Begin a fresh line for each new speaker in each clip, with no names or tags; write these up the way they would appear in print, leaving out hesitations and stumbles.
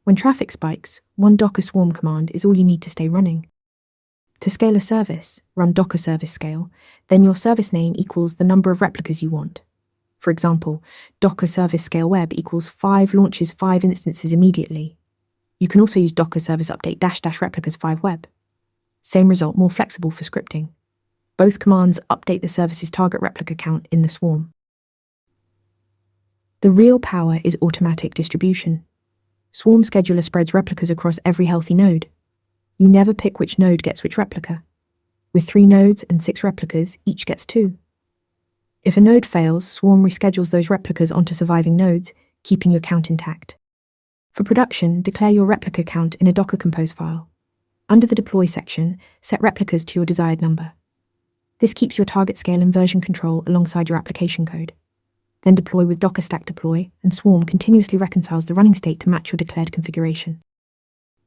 When traffic spikes, one Docker swarm command is all you need to stay running. To scale a service, run Docker service scale, then your service name equals the number of replicas you want. For example, Docker service scale web equals 5 launches 5 instances immediately. You can also use Docker service update -- replicas 5 web. Same result, more flexible for scripting. Both commands update the service's target replica count in the swarm. The real power is automatic distribution. Swarm Scheduler spreads replicas across every healthy node. You never pick which node gets which replica. With 3 nodes and 6 replicas, each gets 2. If a node fails, Swarm reschedules those replicas onto surviving nodes, keeping your count intact. For production, declare your replica count in a Docker Compose file. Under the deploy section, set replicas to your desired number. This keeps your target scale and version control alongside your application code. Then deploy with Docker Stack Deploy, and Swarm continuously reconciles the running state to match your declared configuration.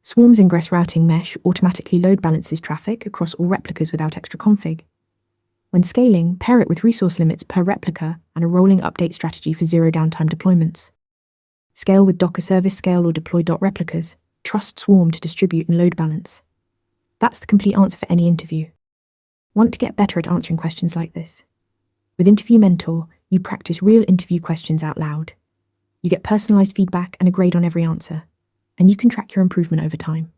Swarm's ingress routing mesh automatically load balances traffic across all replicas without extra config. When scaling, pair it with resource limits per replica and a rolling update strategy for zero downtime deployments. Scale with Docker Service Scale or deploy.replicas. Trust Swarm to distribute and load balance. That's the complete answer for any interview. Want to get better at answering questions like this? With Interview Mentor, you practice real interview questions out loud. You get personalized feedback and a grade on every answer, and you can track your improvement over time.